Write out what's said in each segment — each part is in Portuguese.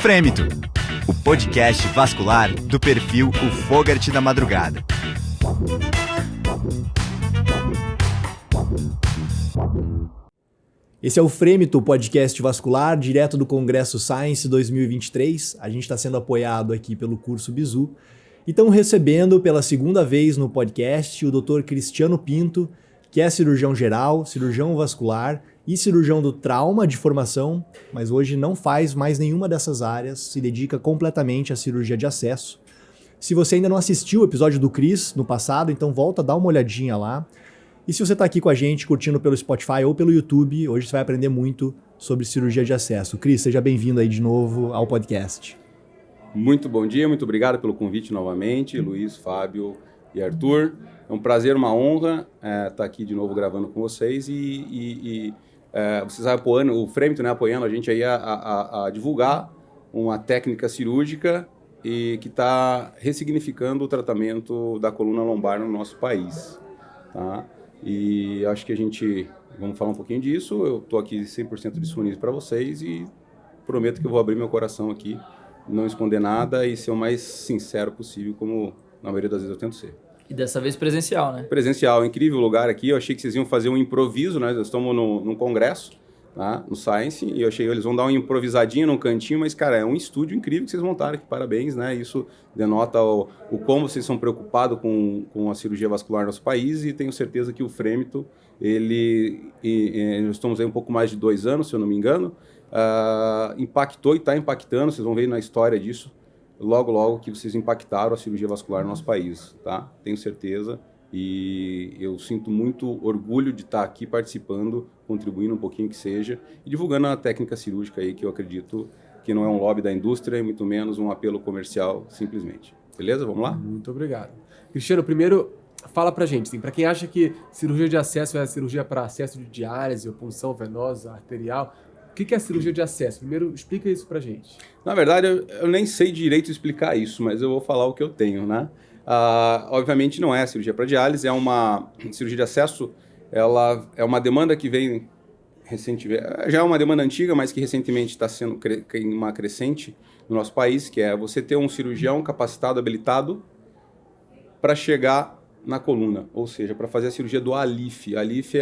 Frêmito, o podcast vascular do perfil O Fogart da Madrugada. Esse é o Frêmito, o podcast vascular, direto do Congresso Science 2023. A gente está sendo apoiado aqui pelo curso Bizu. E estamos recebendo pela segunda vez no podcast o Dr. Cristiano Pinto, que é cirurgião geral, cirurgião vascular e cirurgião do trauma de formação, mas hoje não faz mais nenhuma dessas áreas, se dedica completamente à cirurgia de acesso. Se você ainda não assistiu o episódio do Cris no passado, então volta a dar uma olhadinha lá. E se você está aqui com a gente, curtindo pelo Spotify ou pelo YouTube, hoje você vai aprender muito sobre cirurgia de acesso. Cris, seja bem-vindo aí de novo ao podcast. Muito bom dia, muito obrigado pelo convite novamente, Luiz, Fábio e Arthur. É um prazer, uma honra estar aqui de novo gravando com vocês e vocês apoiando, o Frêmito, né, apoiando a gente aí a divulgar uma técnica cirúrgica e que está ressignificando o tratamento da coluna lombar no nosso país, tá? E acho que vamos falar um pouquinho disso. Eu estou aqui 100% disponível para vocês e prometo que eu vou abrir meu coração aqui, não esconder nada e ser o mais sincero possível, como na maioria das vezes eu tento ser. E dessa vez presencial, né? Presencial, incrível lugar aqui. Eu achei que vocês iam fazer um improviso, né? Nós estamos num congresso, tá? No Science, e eu achei que eles vão dar uma improvisadinha num cantinho, mas, cara, é um estúdio incrível que vocês montaram aqui, parabéns, né? Isso denota o como vocês são preocupados com a cirurgia vascular no nosso país, e tenho certeza que o Frêmito, nós estamos aí um pouco mais de 2 anos, se eu não me engano, impactou e está impactando, vocês vão ver na história disso, logo que vocês impactaram a cirurgia vascular no nosso país, tá? Tenho certeza, e eu sinto muito orgulho de estar aqui participando, contribuindo um pouquinho que seja, e divulgando a técnica cirúrgica aí, que eu acredito que não é um lobby da indústria, e muito menos um apelo comercial, simplesmente. Beleza? Vamos lá? Muito obrigado. Cristiano, primeiro, fala pra gente, assim, pra quem acha que cirurgia de acesso é a cirurgia para acesso de diálise ou punção venosa, arterial, o que é a cirurgia de acesso? Primeiro, explica isso pra gente. Na verdade, eu nem sei direito explicar isso, mas eu vou falar o que eu tenho, né? Obviamente não é cirurgia para diálise, é uma cirurgia de acesso, ela é uma demanda que vem recentemente, já é uma demanda antiga, mas que recentemente está sendo uma crescente no nosso país, que é você ter um cirurgião capacitado, habilitado para chegar na coluna, ou seja, para fazer a cirurgia do ALIF. ALIF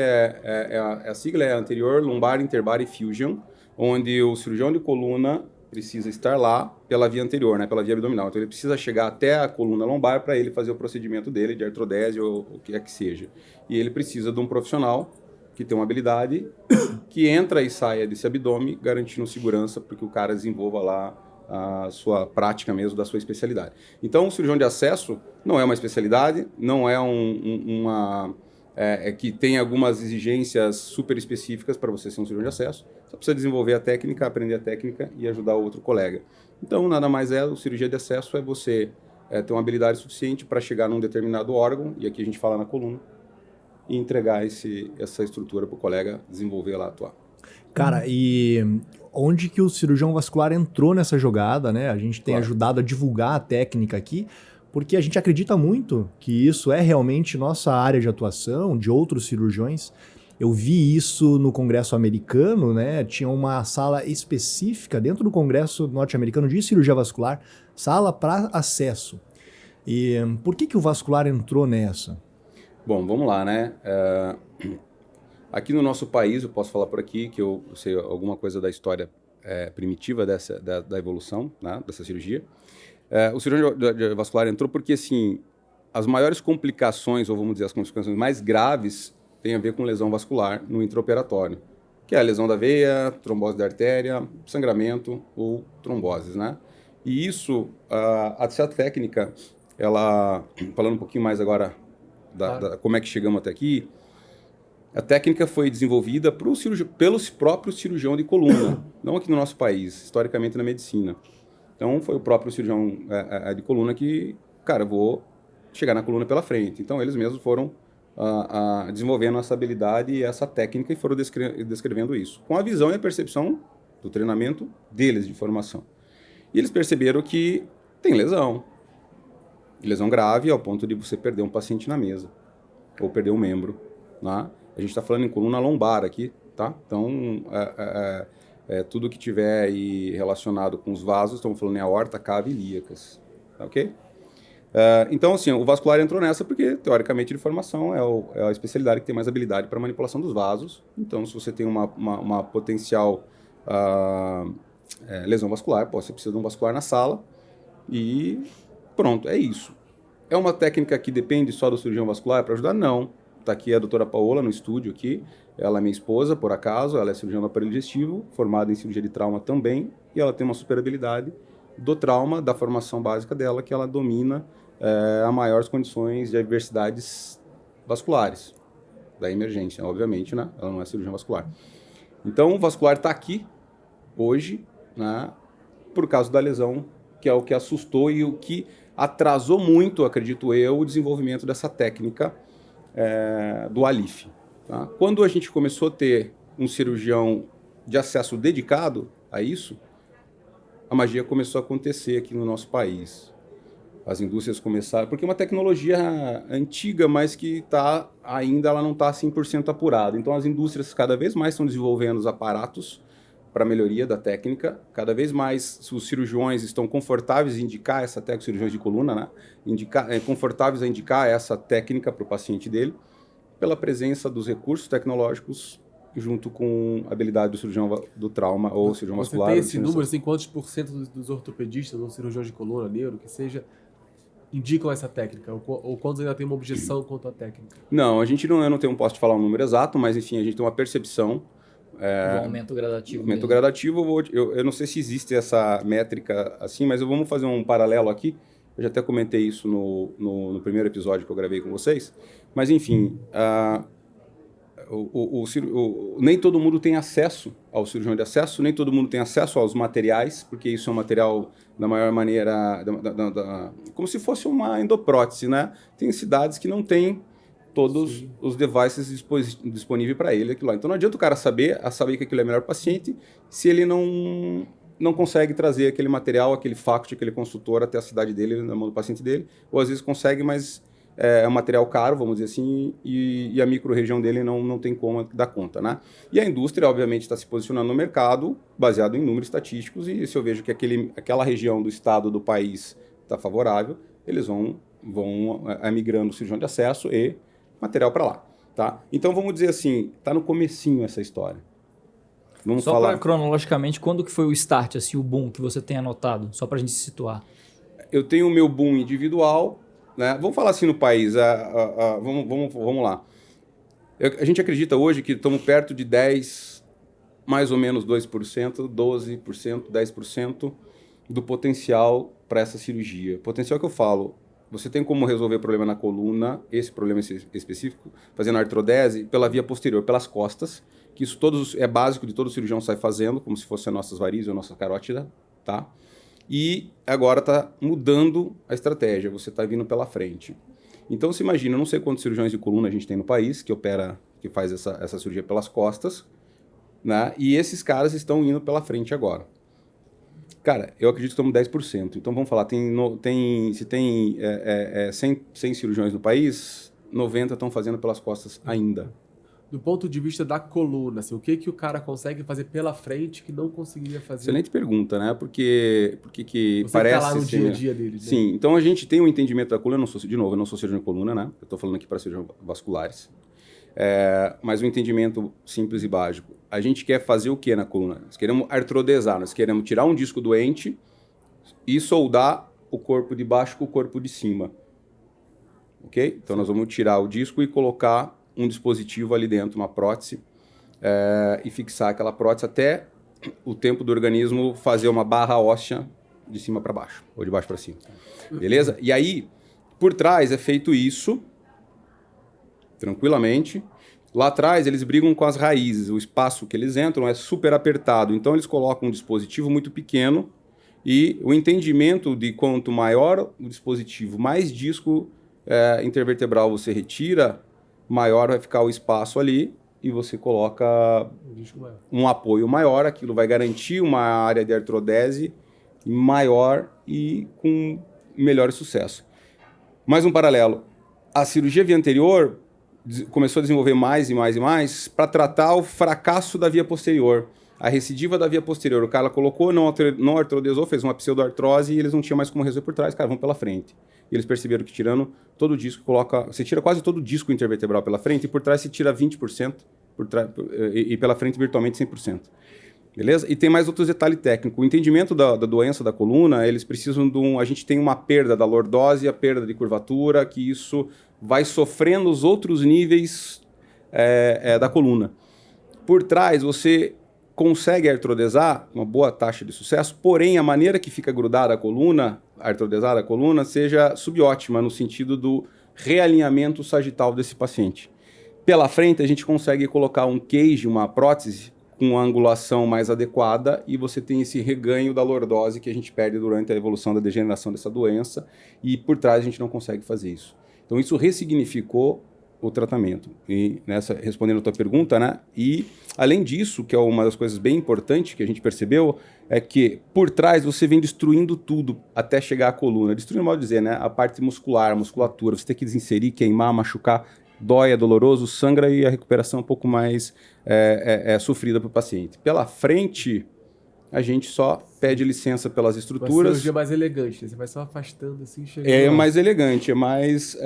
a sigla é Anterior Lumbar Interbody Fusion, onde o cirurgião de coluna precisa estar lá pela via anterior, né, pela via abdominal. Então ele precisa chegar até a coluna lombar para ele fazer o procedimento dele de artrodese ou o que é que seja. E ele precisa de um profissional que tem uma habilidade, que entra e saia desse abdômen, garantindo segurança para que o cara desenvolva lá a sua prática mesmo da sua especialidade. Então, o cirurgião de acesso não é uma especialidade, não é que tem algumas exigências super específicas para você ser um cirurgião de acesso. Só precisa desenvolver a técnica, aprender a técnica e ajudar o outro colega. Então, nada mais o cirurgia de acesso é você ter uma habilidade suficiente para chegar num determinado órgão, e aqui a gente fala na coluna, e entregar essa estrutura para o colega desenvolver lá, atuar. Cara, e onde que o cirurgião vascular entrou nessa jogada, né? A gente tem ajudado a divulgar a técnica aqui, porque a gente acredita muito que isso é realmente nossa área de atuação, de outros cirurgiões. Eu vi isso no Congresso americano, né? Tinha uma sala específica dentro do Congresso norte-americano de cirurgia vascular, sala para acesso. E por que o vascular entrou nessa? Bom, vamos lá, né? Aqui no nosso país, eu posso falar por aqui que eu sei alguma coisa da história primitiva da evolução, né, dessa cirurgia. O cirurgião vascular entrou porque, assim, as maiores complicações, ou vamos dizer, as complicações mais graves, têm a ver com lesão vascular no intraoperatório, que é a lesão da veia, trombose da artéria, sangramento ou tromboses, né? E isso, essa técnica, ela, falando um pouquinho mais agora como é que chegamos até aqui, a técnica foi desenvolvida pelo próprio cirurgião de coluna, não aqui no nosso país, historicamente na medicina. Então, foi o próprio cirurgião de coluna que, cara, vou chegar na coluna pela frente. Então, eles mesmos foram desenvolvendo essa habilidade e essa técnica e foram descrevendo isso, com a visão e a percepção do treinamento deles de formação. E eles perceberam que tem lesão grave ao ponto de você perder um paciente na mesa, ou perder um membro, né? A gente está falando em coluna lombar aqui, tá? Então, tudo que tiver aí relacionado com os vasos, estamos falando em aorta, cava e ilíacas, ok? Então, assim, o vascular entrou nessa porque, teoricamente, de formação é a especialidade que tem mais habilidade para manipulação dos vasos. Então, se você tem uma potencial lesão vascular, você precisa de um vascular na sala e pronto, é isso. É uma técnica que depende só do cirurgião vascular para ajudar? Não. Está aqui a doutora Paola no estúdio aqui. Ela é minha esposa, por acaso. Ela é cirurgiã do aparelho digestivo, formada em cirurgia de trauma também. E ela tem uma super habilidade do trauma, da formação básica dela, que ela domina a maiores condições de adversidades vasculares. Da emergência, obviamente, né? Ela não é cirurgiã vascular. Então, o vascular está aqui, hoje, né? Por causa da lesão, que é o que assustou e o que atrasou muito, acredito eu, o desenvolvimento dessa técnica do ALIF. Tá? Quando a gente começou a ter um cirurgião de acesso dedicado a isso, a magia começou a acontecer aqui no nosso país. As indústrias começaram... Porque é uma tecnologia antiga, mas que ainda ela não está 100% apurada. Então, as indústrias cada vez mais estão desenvolvendo os aparatos para melhoria da técnica. Cada vez mais os cirurgiões estão confortáveis em indicar essa técnica, cirurgiões de coluna, né? Confortáveis a indicar essa técnica para o paciente dele, pela presença dos recursos tecnológicos junto com a habilidade do cirurgião do trauma ou cirurgião vascular. Você tem esse número, assim, quantos por cento dos ortopedistas ou cirurgiões de coluna, neuro, que seja, indicam essa técnica? Ou quantos ainda tem uma objeção quanto à técnica? Não, eu não posso te falar um número exato, mas enfim, a gente tem uma percepção. Um aumento gradativo. Aumento gradativo, eu não sei se existe essa métrica assim, mas vamos fazer um paralelo aqui. Eu já até comentei isso no primeiro episódio que eu gravei com vocês. Mas, enfim, nem todo mundo tem acesso ao cirurgião de acesso, nem todo mundo tem acesso aos materiais, porque isso é um material, da maior maneira, como se fosse uma endoprótese, né? Tem cidades que não têm todos os devices disponíveis para ele. Aquilo lá. Então, não adianta o cara saber que aquilo é melhor para o paciente se ele não consegue trazer aquele material, aquele fact, aquele consultor até a cidade dele, na mão do paciente dele, ou às vezes consegue, mas é um material caro, vamos dizer assim, e a micro-região dele não tem como dar conta, né? E a indústria, obviamente, está se posicionando no mercado baseado em números estatísticos, e se eu vejo que aquela região do estado do país está favorável, eles vão migrando o cirurgião de acesso e material para lá, tá? Então, vamos dizer assim, está no comecinho essa história. Vamos só falar... para cronologicamente, quando que foi o start, assim, o boom que você tem anotado? Só para a gente se situar. Eu tenho o meu boom individual, né? Vamos falar assim no país, vamos lá. A gente acredita hoje que estamos perto de 10, mais ou menos 2%, 12%, 10% do potencial para essa cirurgia. Potencial que eu falo, você tem como resolver problema na coluna, esse problema específico, fazendo artrodese pela via posterior, pelas costas, que isso é básico de todo cirurgião sai fazendo, como se fosse as nossas varizes ou a nossa carótida, tá? E agora está mudando a estratégia, você está vindo pela frente. Então, você imagina, eu não sei quantos cirurgiões de coluna a gente tem no país que faz essa cirurgia pelas costas, né? E esses caras estão indo pela frente agora. Cara, eu acredito que estamos 10%. Então, vamos falar, se tem 100 cirurgiões no país, 90 estão fazendo pelas costas ainda. Do ponto de vista da coluna, assim, o que o cara consegue fazer pela frente que não conseguiria fazer? Excelente pergunta, né? Porque você parece... Você tá lá no dia a dia dele. Né? Sim, então a gente tem um entendimento da coluna, eu não sou cirurgião de coluna, né? Eu estou falando aqui para cirurgiões vasculares. Mas um entendimento simples e básico. A gente quer fazer o que na coluna? Nós queremos artrodesar, nós queremos tirar um disco doente e soldar o corpo de baixo com o corpo de cima. Ok? Então, nós vamos tirar o disco e colocar um dispositivo ali dentro, uma prótese, e fixar aquela prótese até o tempo do organismo fazer uma barra óssea de cima para baixo, ou de baixo para cima. Beleza? E aí, por trás é feito isso, tranquilamente. Lá atrás, eles brigam com as raízes. O espaço que eles entram é super apertado. Então, eles colocam um dispositivo muito pequeno e o entendimento de quanto maior o dispositivo, mais disco intervertebral você retira, maior vai ficar o espaço ali e você coloca um apoio maior. Aquilo vai garantir uma área de artrodese maior e com melhor sucesso. Mais um paralelo. A cirurgia via anterior começou a desenvolver mais e mais e mais para tratar o fracasso da via posterior. A recidiva da via posterior, o cara colocou, não artrodeosou, fez uma pseudoartrose e eles não tinham mais como resolver por trás, cara, vão pela frente. E eles perceberam que tirando todo o disco, você tira quase todo o disco intervertebral pela frente e por trás se tira 20%, e pela frente virtualmente 100%. Beleza? E tem mais outros detalhes técnicos. O entendimento da doença da coluna, eles precisam a gente tem uma perda da lordose, a perda de curvatura, que isso vai sofrendo os outros níveis da coluna. Por trás, você consegue artrodesar, uma boa taxa de sucesso, porém a maneira que fica grudada a coluna, artrodesada a coluna, seja subótima, no sentido do realinhamento sagital desse paciente. Pela frente, a gente consegue colocar um cage, uma prótese, com uma angulação mais adequada e você tem esse reganho da lordose que a gente perde durante a evolução da degeneração dessa doença e por trás a gente não consegue fazer isso. Então isso ressignificou o tratamento. E respondendo a tua pergunta, né? E além disso, que é uma das coisas bem importantes que a gente percebeu, é que por trás você vem destruindo tudo até chegar à coluna. Destruindo, mal dizer, né? A parte muscular, a musculatura, você tem que desinserir, queimar, machucar, dói, é doloroso, sangra e a recuperação é um pouco mais sofrida para o paciente. Pela frente, a gente só pede licença pelas estruturas. Uma cirurgia mais elegante, né? Você vai só afastando assim, chegando É lá. mais elegante, é mais,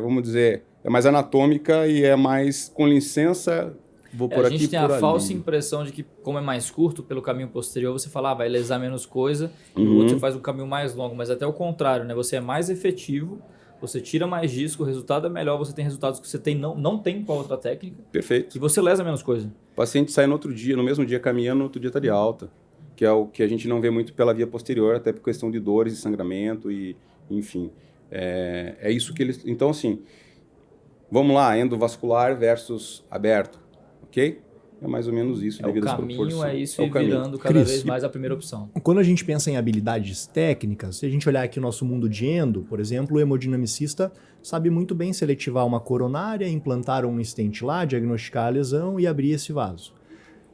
vamos dizer, é mais anatômica e é mais, com licença, vou por aqui, a gente tem por a ali. falsa impressão de que, como é mais curto pelo caminho posterior, você fala, vai lesar menos coisa, e o outro você faz um caminho mais longo, mas até o contrário, né? Você é mais efetivo, você tira mais disco, o resultado é melhor, você tem resultados que você não tem com a outra técnica. Perfeito. E você lesa menos coisa. O paciente sai no outro dia, no mesmo dia caminhando, no outro dia está de alta, que é o que a gente não vê muito pela via posterior, até por questão de dores e sangramento e, enfim. É isso que eles... Então, assim, vamos lá, endovascular versus aberto, ok? É mais ou menos isso, devido às proporções. O caminho é isso, e caminho. virando cada vez mais a primeira opção. Quando a gente pensa em habilidades técnicas, se a gente olhar aqui o nosso mundo de endo, por exemplo, o hemodinamicista sabe muito bem seletivar uma coronária, implantar um stent lá, diagnosticar a lesão e abrir esse vaso.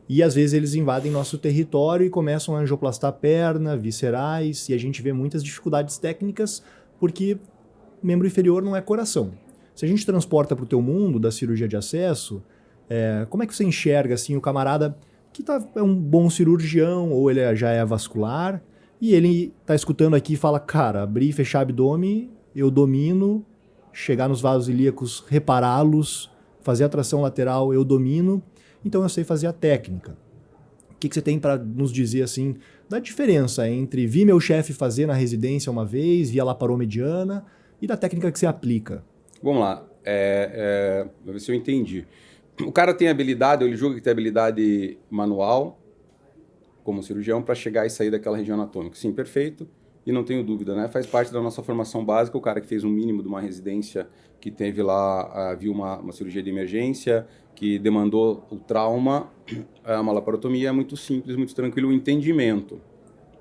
E às vezes eles invadem nosso território e começam a angioplastar a perna, viscerais, e a gente vê muitas dificuldades técnicas porque membro inferior não é coração. Se a gente transporta para o teu mundo da cirurgia de acesso, como é que você enxerga assim, o camarada que é um bom cirurgião ou ele já é vascular e ele está escutando aqui e fala, cara, abrir e fechar abdômen, eu domino, chegar nos vasos ilíacos, repará-los, fazer a tração lateral, eu domino, então eu sei fazer a técnica. O que você tem para nos dizer assim, da diferença entre vi meu chefe fazer na residência uma vez, via laparomediana e da técnica que você aplica? Vamos lá, vou ver se eu entendi. O cara tem habilidade, ele julga que tem habilidade manual, como cirurgião, para chegar e sair daquela região anatômica. Sim, perfeito, e não tenho dúvida, né? Faz parte da nossa formação básica, o cara que fez um mínimo de uma residência, que teve lá, viu uma cirurgia de emergência, que demandou o trauma, uma laparotomia é muito simples, muito tranquilo, o entendimento,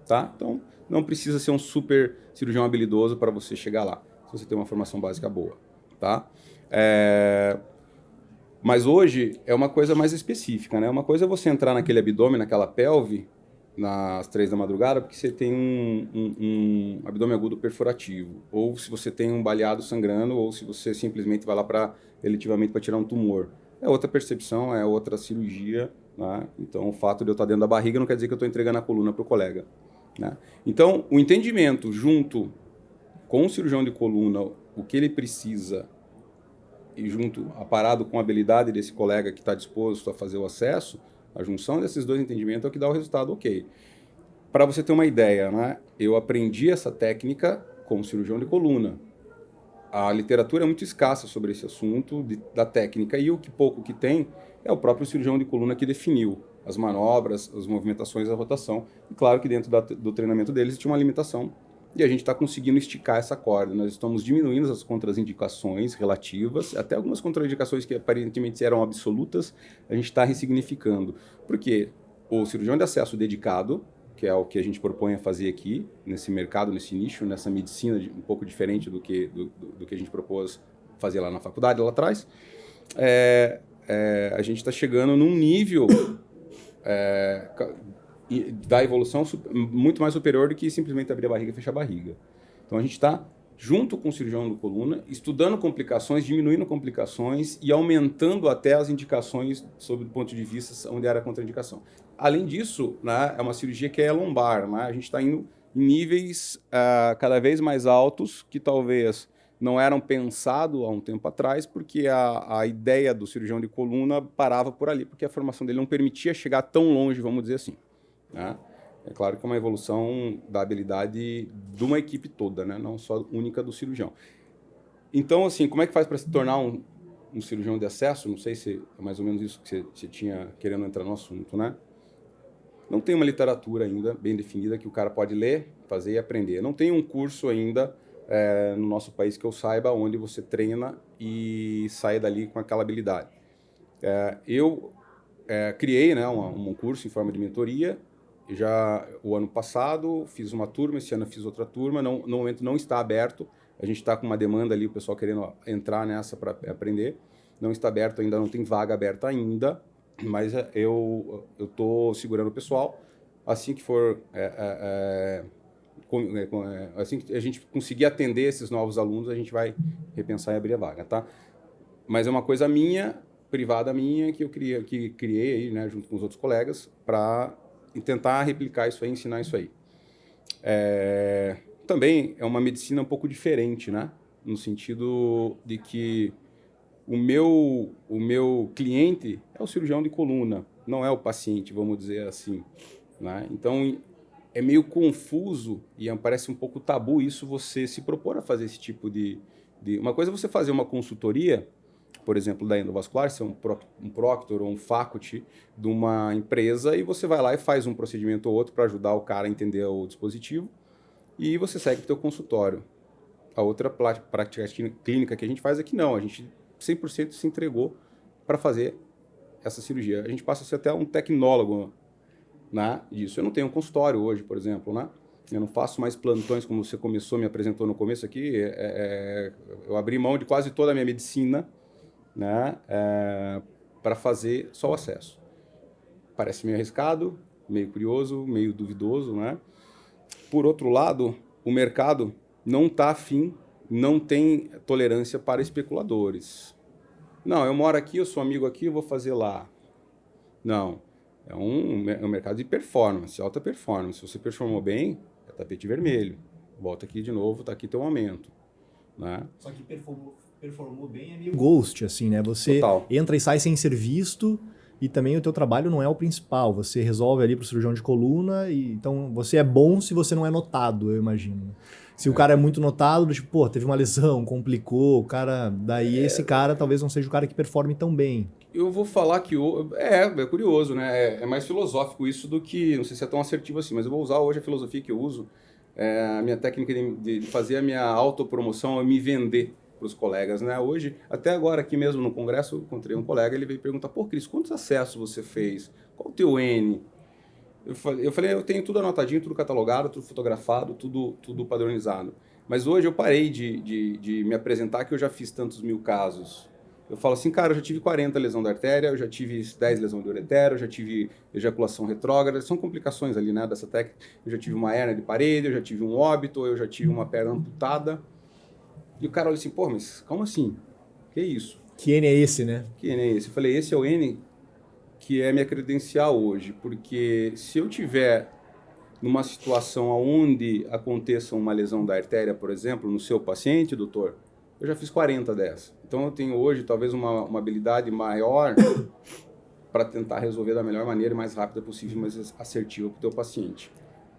tá? Então, não precisa ser um super cirurgião habilidoso para você chegar lá, se você tem uma formação básica boa, tá? Mas hoje é uma coisa mais específica, né? Uma coisa é você entrar naquele abdômen, naquela pelve, nas 3 da madrugada, porque você tem um abdômen agudo perfurativo. Ou se você tem um baleado sangrando, ou se você simplesmente vai lá eletivamente para tirar um tumor. É outra percepção, é outra cirurgia, né? Então, o fato de eu estar dentro da barriga não quer dizer que eu estou entregando a coluna para o colega, né? Então, o entendimento junto com o cirurgião de coluna, o que ele precisa, e junto, aparado com a habilidade desse colega que está disposto a fazer o acesso, a junção desses dois entendimentos é o que dá o resultado ok. Para você ter uma ideia, né? Eu aprendi essa técnica como cirurgião de coluna. A literatura é muito escassa sobre esse assunto da técnica, e o que pouco que tem é o próprio cirurgião de coluna que definiu as manobras, as movimentações, a rotação. E claro que dentro do treinamento deles tinha uma limitação, e a gente está conseguindo esticar essa corda. Nós estamos diminuindo as contraindicações relativas, até algumas contraindicações que aparentemente eram absolutas, a gente está ressignificando. Porque o cirurgião de acesso dedicado, que é o que a gente propõe a fazer aqui, nesse mercado, nesse nicho, nessa medicina um pouco diferente do que a gente propôs fazer lá na faculdade, lá atrás, a gente está chegando num nível da evolução muito mais superior do que simplesmente abrir a barriga e fechar a barriga. Então a gente está junto com o cirurgião de coluna, estudando complicações, diminuindo complicações e aumentando até as indicações sob o ponto de vista onde era a contraindicação. Além disso, né, é uma cirurgia que é lombar, né? A gente está indo em níveis cada vez mais altos que talvez não eram pensados há um tempo atrás, porque a ideia do cirurgião de coluna parava por ali, porque a formação dele não permitia chegar tão longe, vamos dizer assim, né? É claro que é uma evolução da habilidade de uma equipe toda, né? Não só única do cirurgião. Então, assim, como é que faz para se tornar um cirurgião de acesso? Não sei se é mais ou menos isso que você tinha querendo entrar no assunto, né? Não tem uma literatura ainda bem definida que o cara pode ler, fazer e aprender. Não tem um curso ainda no nosso país que eu saiba onde você treina e sai dali com aquela habilidade. Eu criei, né, um curso em forma de mentoria. Já o ano passado fiz uma turma, esse ano fiz outra turma. No momento não está aberto. A gente está com uma demanda ali, o pessoal querendo entrar nessa para aprender. Não está aberto ainda, não tem vaga aberta ainda. Mas eu estou segurando o pessoal. Assim que for, assim que a gente conseguir atender esses novos alunos, a gente vai repensar em abrir a vaga, tá? Mas é uma coisa minha, privada minha, que eu criei aí, né, junto com os outros colegas, para tentar replicar isso aí, ensinar isso aí. Também é uma medicina um pouco diferente, né? No sentido de que o meu cliente é o cirurgião de coluna, não é o paciente, vamos dizer assim, né? Então, é meio confuso e parece um pouco tabu isso, você se propor a fazer esse tipo de... Uma coisa é você fazer uma consultoria, por exemplo, da endovascular, ser um proctor ou um faculty de uma empresa, e você vai lá e faz um procedimento ou outro para ajudar o cara a entender o dispositivo, e você segue para o teu consultório. A outra prática clínica que a gente faz é que não, a gente 100% se entregou para fazer essa cirurgia. A gente passa a ser até um tecnólogo, né, disso. Eu não tenho um consultório hoje, por exemplo, né? Eu não faço mais plantões como você me apresentou no começo aqui. Eu abri mão de quase toda a minha medicina, né, para fazer só o acesso. Parece meio arriscado, meio curioso, meio duvidoso, né? Por outro lado, o mercado não está afim, não tem tolerância para especuladores. Não, eu moro aqui, eu sou amigo aqui, eu vou fazer lá. Não, é um mercado de performance, alta performance. Se você performou bem, é tapete vermelho. Volta aqui de novo, tá aqui teu aumento, né? Só que performou bem é meio ghost, assim, né? Você Total. entra e sai sem ser visto, e também o teu trabalho não é o principal. Você resolve ali pro cirurgião de coluna, e então você é bom se você não é notado, eu imagino. Se o cara é muito notado, tipo, pô, teve uma lesão, complicou, o cara... Daí esse cara talvez não seja o cara que performe tão bem. Eu vou falar que... É curioso, né? É mais filosófico isso do que... Não sei se é tão assertivo assim, mas eu vou usar hoje a filosofia que eu uso. A minha técnica de fazer a minha autopromoção é me vender para os colegas, né? Hoje, até agora aqui mesmo no congresso, encontrei um colega, ele veio perguntar, pô, Cris, quantos acessos você fez? Qual o teu N? Eu falei, eu tenho tudo anotadinho, tudo catalogado, tudo fotografado, tudo padronizado. Mas hoje eu parei de me apresentar que eu já fiz tantos mil casos. Eu falo assim, cara, eu já tive 40 lesão da artéria, eu já tive 10 lesão de ureter, eu já tive ejaculação retrógrada, são complicações ali, né, dessa técnica. Eu já tive uma hérnia de parede, eu já tive um óbito, eu já tive uma perna amputada. E o cara olha assim, pô, mas como assim? Que isso? Que N é esse, né? Que N é esse? Eu falei, esse é o N que é minha credencial hoje, porque se eu tiver numa situação onde aconteça uma lesão da artéria, por exemplo, no seu paciente, doutor, eu já fiz 40 dessa. Então eu tenho hoje talvez uma habilidade maior para tentar resolver da melhor maneira, mais rápida possível, mais assertiva para o teu paciente,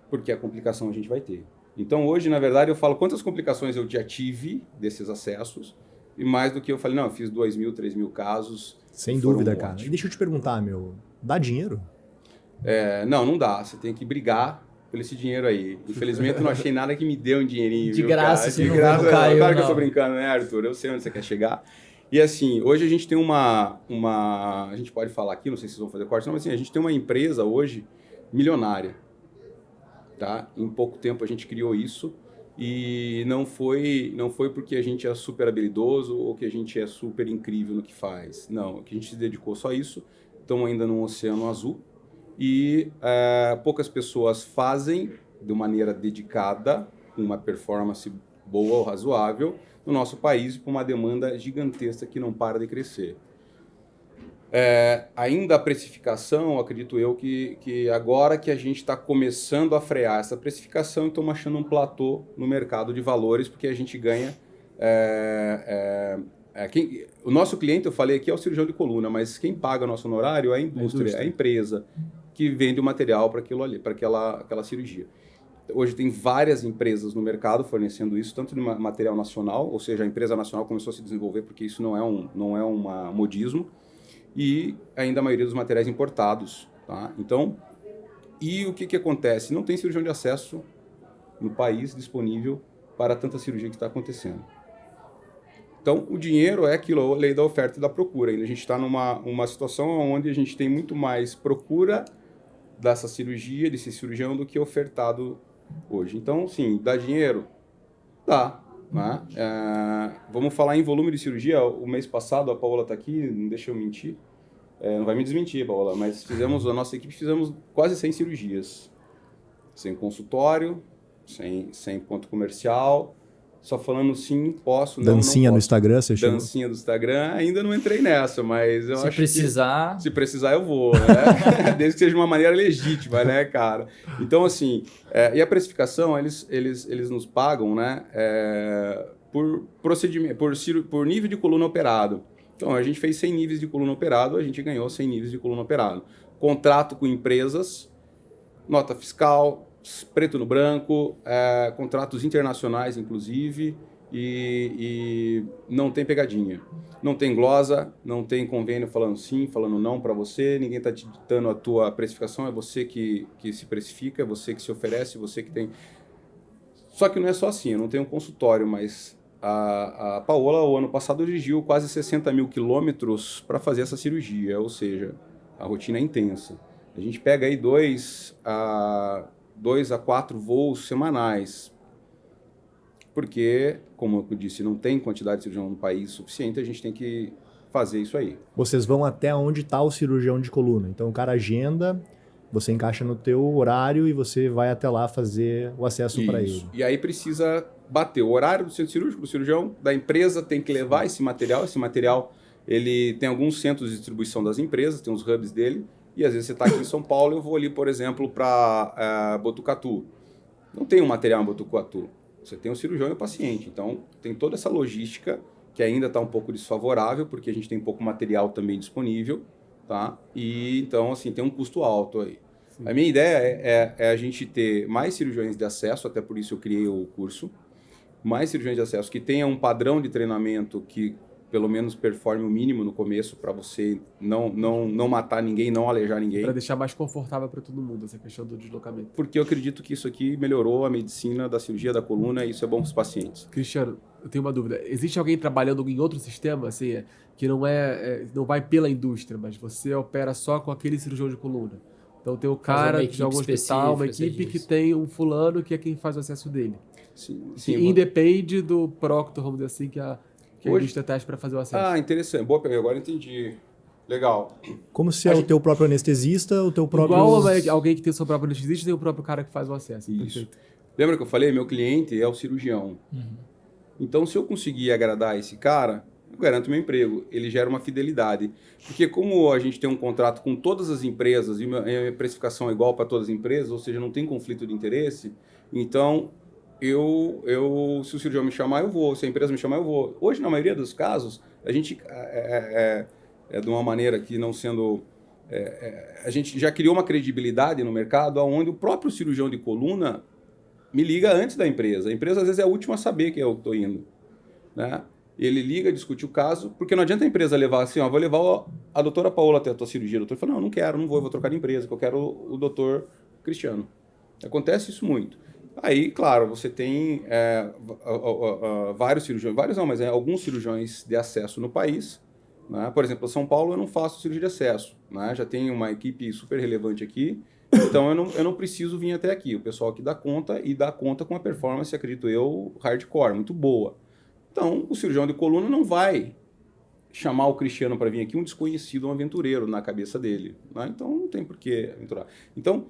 porque a complicação a gente vai ter. Então hoje, na verdade, eu falo quantas complicações eu já tive desses acessos, e mais do que eu falei, não, eu fiz 2.000, 3.000 casos. Sem dúvida, cara. E deixa eu te perguntar, dá dinheiro? Não dá. Você tem que brigar por esse dinheiro aí. Infelizmente, eu não achei nada que me dê um dinheirinho. De viu, graça, cara? se De não graça. caiu, Claro que eu não. tô brincando, né, Arthur? Eu sei onde você quer chegar. E assim, hoje a gente tem a gente pode falar aqui, não sei se vocês vão fazer corte, não, mas assim, a gente tem uma empresa hoje milionária. Tá? Em pouco tempo a gente criou isso. E não foi porque a gente é super habilidoso ou que a gente é super incrível no que faz. Não, que a gente se dedicou só a isso. Estamos ainda num oceano azul. E poucas pessoas fazem de maneira dedicada, com uma performance boa ou razoável no nosso país com uma demanda gigantesca que não para de crescer. Ainda a precificação, acredito eu, que agora que a gente está começando a frear essa precificação, estamos achando um platô no mercado de valores, porque a gente ganha... o nosso cliente, eu falei aqui, é o cirurgião de coluna, mas quem paga nosso honorário é a indústria, é a empresa que vende o material para aquilo ali, para aquela cirurgia. Hoje tem várias empresas no mercado fornecendo isso, tanto de material nacional, ou seja, a empresa nacional começou a se desenvolver porque isso não é um modismo, e ainda a maioria dos materiais importados. Tá? Então, e o que acontece? Não tem cirurgião de acesso no país disponível para tanta cirurgia que está acontecendo. Então, o dinheiro é aquilo, a lei da oferta e da procura. Ainda a gente está numa situação onde a gente tem muito mais procura dessa cirurgia, desse cirurgião, do que ofertado hoje. Então, sim, dá dinheiro? Dá. Né? Vamos falar em volume de cirurgia. O mês passado, a Paola está aqui, não deixa eu mentir. Não vai me desmentir, Paola, mas a nossa equipe fizemos quase 100 cirurgias. Sem consultório, sem ponto comercial, só falando sim, posso, não Dancinha não no posso. Instagram, você chegou? Dancinha do Instagram, ainda não entrei nessa, mas eu acho que... Se precisar, eu vou, né? Desde que seja de uma maneira legítima, né, cara? Então, assim, e a precificação, eles nos pagam, né, por procedimento, por nível de coluna operado. Então, a gente fez 100 níveis de coluna operado, a gente ganhou 100 níveis de coluna operado. Contrato com empresas, nota fiscal, preto no branco, contratos internacionais, inclusive, e não tem pegadinha. Não tem glosa, não tem convênio falando sim, falando não para você, ninguém está te ditando a tua precificação, é você que se precifica, é você que se oferece, você que tem... Só que não é só assim, eu não tenho um consultório, mas a Paola, o ano passado, dirigiu quase 60 mil quilômetros para fazer essa cirurgia, ou seja, a rotina é intensa. A gente pega aí 2 a 4 voos semanais, porque, como eu disse, não tem quantidade de cirurgião no país suficiente, a gente tem que fazer isso aí. Vocês vão até onde está o cirurgião de coluna. Então o cara agenda, você encaixa no teu horário e você vai até lá fazer o acesso para ele. E aí precisa bater o horário do centro cirúrgico, do cirurgião, da empresa tem que levar esse material. Esse material, ele tem alguns centros de distribuição das empresas, tem os hubs dele, e às vezes você está aqui em São Paulo, eu vou ali, por exemplo, para Botucatu. Não tem um material em Botucatu, você tem o cirurgião e o paciente. Então, tem toda essa logística que ainda está um pouco desfavorável, porque a gente tem pouco material também disponível, tá? E então, assim, tem um custo alto aí. Sim. A minha ideia é a gente ter mais cirurgiões de acesso, até por isso eu criei o curso, mais cirurgiões de acesso que tenham um padrão de treinamento que pelo menos performe o mínimo no começo para você não matar ninguém, não alejar ninguém. Para deixar mais confortável para todo mundo essa questão do deslocamento. Porque eu acredito que isso aqui melhorou a medicina da cirurgia da coluna e isso é bom para os pacientes. Cristiano, eu tenho uma dúvida. Existe alguém trabalhando em outro sistema, assim, que não vai pela indústria, mas você opera só com aquele cirurgião de coluna? Então tem o cara de algum hospital, uma equipe que tem um fulano que é quem faz o acesso dele. Sim, independe do proctor, vamos dizer assim, que a indústria traz para fazer o acesso. Interessante. Boa pergunta, agora entendi. Legal. Como se o teu próprio anestesista, o teu próprio... Igual alguém que tem o seu próprio anestesista tem o próprio cara que faz o acesso. Isso. Perfeito. Lembra que eu falei? Meu cliente é o cirurgião. Uhum. Então, se eu conseguir agradar esse cara, eu garanto meu emprego. Ele gera uma fidelidade. Porque como a gente tem um contrato com todas as empresas e a minha precificação é igual para todas as empresas, ou seja, não tem conflito de interesse, então... se o cirurgião me chamar, eu vou. Se a empresa me chamar, eu vou. Hoje, na maioria dos casos, a gente de uma maneira que não sendo... a gente já criou uma credibilidade no mercado onde o próprio cirurgião de coluna me liga antes da empresa. A empresa, às vezes, é a última a saber que eu estou indo. Né? Ele liga, discute o caso, porque não adianta a empresa levar assim, vou levar a doutora Paola até a tua cirurgia. O doutor fala, não quero, não vou trocar de empresa, que eu quero o doutor Cristiano. Acontece isso muito. Aí, claro, você tem vários cirurgiões, vários não, mas alguns cirurgiões de acesso no país. Né? Por exemplo, em São Paulo eu não faço cirurgia de acesso. Né? Já tenho uma equipe super relevante aqui, então eu não preciso vir até aqui. O pessoal aqui dá conta e dá conta com uma performance, acredito eu, hardcore, muito boa. Então, o cirurgião de coluna não vai chamar o Cristiano para vir aqui, um desconhecido, um aventureiro na cabeça dele. Né? Então, não tem por que aventurar. Então,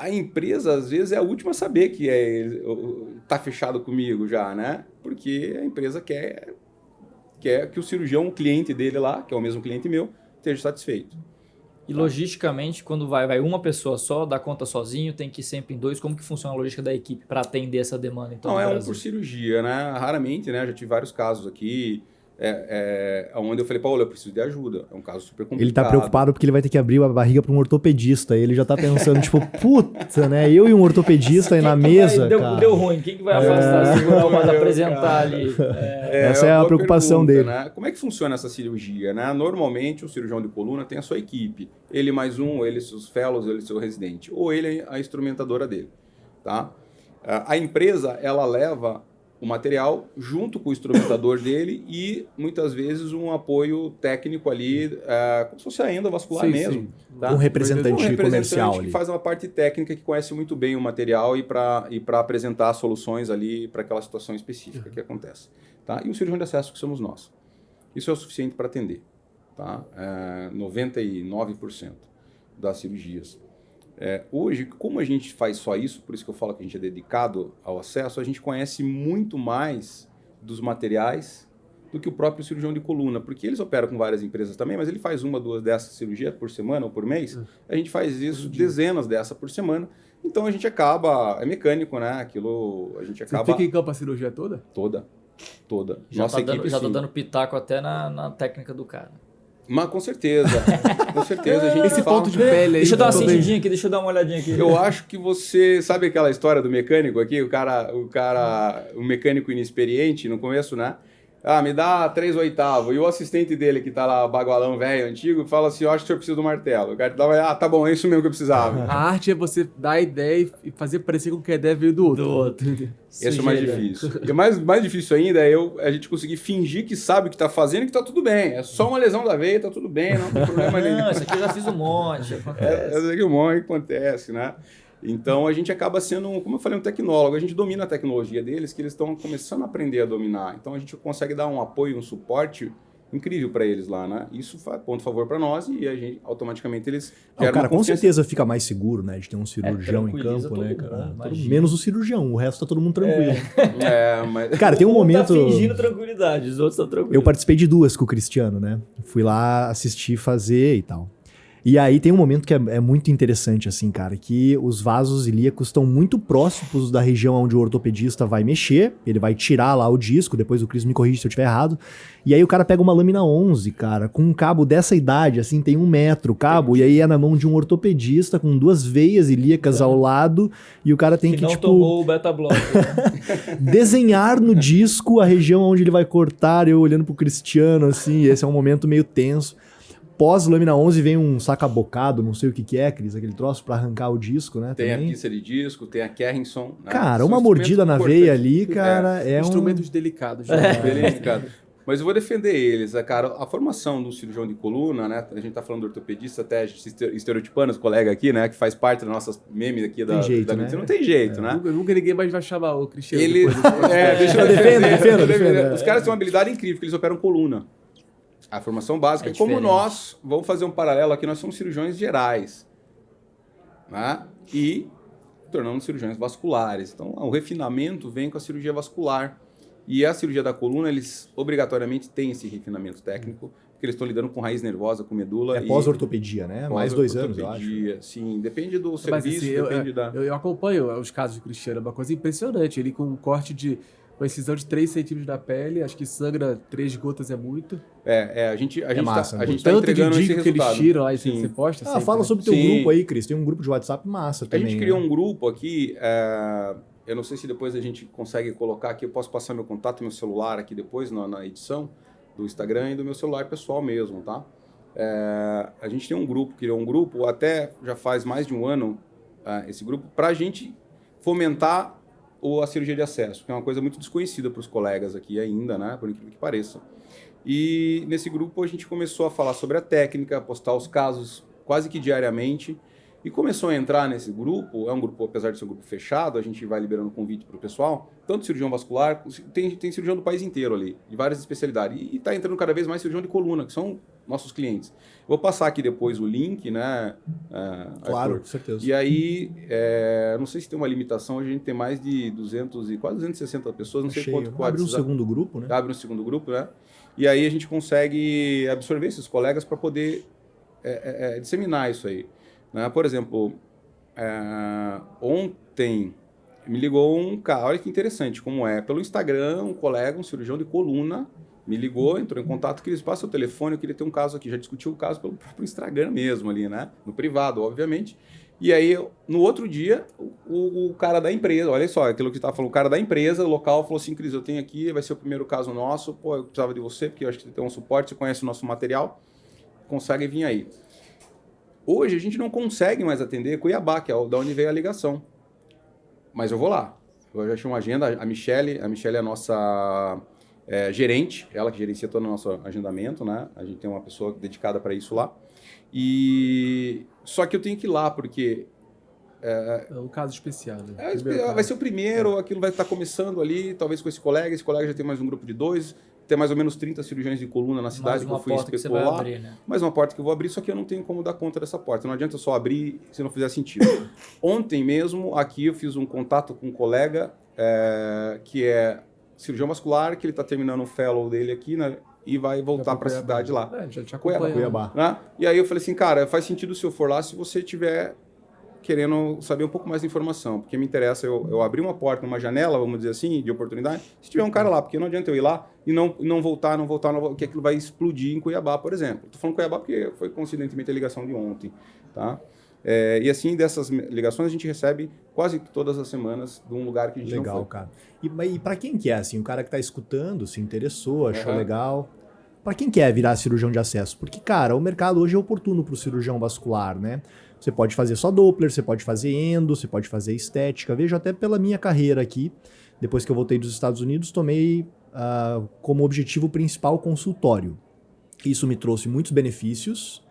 A empresa, às vezes, é a última a saber que tá fechado comigo já, né? Porque a empresa quer que o cirurgião, o cliente dele lá, que é o mesmo cliente meu, esteja satisfeito. E logisticamente, quando vai uma pessoa só, dá conta sozinho, tem que ir sempre em 2, como que funciona a logística da equipe para atender essa demanda? Então, não, é um por cirurgia, né? Raramente, né? Já tive vários casos aqui, onde eu falei, Paulo, eu preciso de ajuda. É um caso super complicado. Ele tá preocupado porque ele vai ter que abrir a barriga para um ortopedista. Ele já tá pensando, tipo, puta, né? Eu e um ortopedista aí na mesa, deu ruim. Quem que vai afastar, segurar uma da apresentar ali? Essa é a preocupação dele. Né? Como é que funciona essa cirurgia, né? Normalmente, o cirurgião de coluna tem a sua equipe. Ele mais um, ele seus fellows, ele seu residente. Ou ele a instrumentadora dele, tá? A empresa, ela leva o material junto com o instrumentador dele e, muitas vezes, um apoio técnico ali, como se fosse a endovascular mesmo. Sim. Tá? Um representante comercial que ali. faz uma parte técnica, que conhece muito bem o material e para apresentar soluções ali para aquela situação específica que acontece. Tá? E o cirurgião de acesso, que somos nós. Isso é o suficiente para atender. Tá? 99% das cirurgias. Hoje, como a gente faz só isso, por isso que eu falo que a gente é dedicado ao acesso, a gente conhece muito mais dos materiais do que o próprio cirurgião de coluna, porque eles operam com várias empresas também, mas ele faz 1, 2 dessas cirurgias por semana ou por mês, a gente faz isso dezenas dessas por semana, então a gente acaba, é mecânico, né? Aquilo, a gente acaba... Você fica em campo a cirurgia toda? Toda. Já Nossa tá equipe, já tá sim. dando pitaco até na técnica do cara. Mas com certeza, a gente Esse fala... ponto de pele aí... Deixa eu dar uma também. sentidinha aqui, deixa eu dar uma olhadinha aqui. Eu acho que você... Sabe aquela história do mecânico aqui? O mecânico inexperiente no começo, né? Me dá 3/8. E o assistente dele, que tá lá, bagualão velho, antigo, fala assim, eu acho que o senhor precisa do martelo. O cara dá, tá bom, é isso mesmo que eu precisava. A arte é você dar a ideia e fazer parecer com que a ideia veio do outro. Esse é o mais difícil. E mais difícil ainda é a gente conseguir fingir que sabe o que tá fazendo e que tá tudo bem. É só uma lesão da veia, tá tudo bem, não tem problema nenhum. Não, isso aqui eu já fiz um monte. Isso aqui é um monte que acontece, né? Então, a gente acaba sendo, como eu falei, um tecnólogo. A gente domina a tecnologia deles, que eles estão começando a aprender a dominar. Então, a gente consegue dar um apoio, um suporte incrível para eles lá, né? Isso faz ponto a favor para nós e a gente, automaticamente, eles O cara com certeza fica mais seguro, né? De ter um cirurgião em campo, né, cara? Menos o cirurgião, o resto tá todo mundo tranquilo. Mas... Cara, tem um momento... tá fingindo tranquilidade, os outros estão tranquilos. Eu participei de 2 com o Cristiano, né? Fui lá assistir, fazer e tal. E aí tem um momento que é muito interessante, assim, cara, que os vasos ilíacos estão muito próximos da região onde o ortopedista vai mexer, ele vai tirar lá o disco, depois o Cris me corrige se eu estiver errado, e aí o cara pega uma lâmina 11, cara, com um cabo dessa idade, assim, tem 1 metro o cabo, e aí é na mão de um ortopedista com 2 veias ilíacas ao lado, e o cara tem que não tipo... tomou o beta-block. Né? desenhar no disco a região onde ele vai cortar, eu olhando pro Cristiano, assim, esse é um momento meio tenso. Pós-lâmina 11 vem um saca-bocado, não sei o que é, Cris, aquele troço pra arrancar o disco, né? Tem também. a pista de disco, tem a Carrington. Né? Cara, uma mordida na veia ali, cara, é instrumentos delicados. Delicado. Mas eu vou defender eles, cara. A formação do cirurgião de coluna, né? A gente tá falando do ortopedista, até a gente estereotipando os colegas aqui, né? Que faz parte das nossas memes aqui da né? Não tem jeito, né? Nunca ninguém mais vai chamar o Cristiano. Ele... deixa eu defender. Os caras têm uma habilidade incrível, porque eles operam coluna. A formação básica é como diferente. nós, vamos fazer um paralelo aqui, nós somos cirurgiões gerais, né? E tornamos cirurgiões vasculares. Então, o refinamento vem com a cirurgia vascular. E a cirurgia da coluna, eles obrigatoriamente têm esse refinamento técnico, porque eles estão lidando com raiz nervosa, com medula. É pós-ortopedia, né? Mais 2 anos, eu acho. Sim, depende do Mas, serviço, assim, depende da... Eu acompanho os casos do Cristiano, é uma coisa impressionante. Ele com um corte de... uma incisão de 3 centímetros da pele, acho que sangra 3 gotas é muito. A gente massa, tá, a gente Tanto tá entregando de esse dica que resultado. eles tiram lá e Sim. você posta. Ah, sempre, fala né? sobre o teu Sim. grupo aí, Cris. Tem um grupo de WhatsApp massa A também. gente criou um grupo aqui, eu não sei se depois a gente consegue colocar aqui, eu posso passar meu contato, meu celular aqui depois na edição do Instagram e do meu celular pessoal mesmo, tá? A gente tem um grupo, criou um grupo, até já faz mais de um ano esse grupo, para a gente fomentar a cirurgia de acesso, que é uma coisa muito desconhecida para os colegas aqui ainda, né? Por incrível que pareça. E nesse grupo a gente começou a falar sobre a técnica, postar os casos quase que diariamente, e começou a entrar nesse grupo. É um grupo, apesar de ser um grupo fechado, a gente vai liberando convite para o pessoal, tanto cirurgião vascular, tem cirurgião do país inteiro ali, de várias especialidades, e está entrando cada vez mais cirurgião de coluna, que são nossos clientes. Vou passar aqui depois o link, né? Claro, Arthur? com certeza. E aí, não sei se tem uma limitação, hoje a gente tem mais de 200 e quase 260 pessoas, não sei quanto pode. Abre um segundo grupo, né? Abre um segundo grupo, né? E aí a gente consegue absorver esses colegas para poder disseminar isso aí. Né? Por exemplo, ontem me ligou um cara, olha que interessante como é, pelo Instagram, um colega, um cirurgião de coluna, me ligou, entrou em contato, que eles passam o telefone, eu queria ter um caso aqui, já discutiu o caso pelo próprio Instagram mesmo ali, né? No privado, obviamente. E aí, no outro dia, o cara da empresa, olha só, aquilo que você estava falando, o cara da empresa local falou assim, Cris, eu tenho aqui, vai ser o primeiro caso nosso, pô, eu precisava de você, porque eu acho que você tem um suporte, você conhece o nosso material, consegue vir aí. Hoje, a gente não consegue mais atender Cuiabá, que é da onde veio a ligação. Mas eu vou lá. Eu já tinha uma agenda, a Michele é a nossa gerente, ela que gerencia todo o nosso agendamento, né? A gente tem uma pessoa dedicada para isso lá. E só que eu tenho que ir lá, porque é um caso especial, né? Vai ser o primeiro, aquilo vai estar começando ali, talvez com esse colega já tem mais um grupo de 2, tem mais ou menos 30 cirurgiões de coluna na cidade que eu fui especular. Abrir, né? Mais uma porta que eu vou abrir, só que eu não tenho como dar conta dessa porta. Não adianta só abrir se não fizer sentido. Ontem mesmo, aqui eu fiz um contato com um colega que é cirurgião vascular, que ele está terminando o fellow dele aqui, né? E vai voltar para a cidade lá. Já te acompanha. Cuiabá. Né? E aí eu falei assim, cara, faz sentido se eu for lá se você tiver querendo saber um pouco mais de informação, porque me interessa eu abrir uma porta, uma janela, vamos dizer assim, de oportunidade, se tiver um cara lá, porque não adianta eu ir lá e não voltar, que aquilo vai explodir em Cuiabá, por exemplo. Estou falando Cuiabá porque foi coincidentemente a ligação de ontem, tá? E assim, dessas ligações a gente recebe quase todas as semanas de um lugar que a gente não foi. Legal, cara. E para quem que é, assim, o cara que está escutando, se interessou, achou legal... Para quem quer virar cirurgião de acesso? Porque, cara, o mercado hoje é oportuno para o cirurgião vascular, né? Você pode fazer só Doppler, você pode fazer endo, você pode fazer estética. Vejo até pela minha carreira aqui, depois que eu voltei dos Estados Unidos, tomei como objetivo principal consultório. Isso me trouxe muitos benefícios,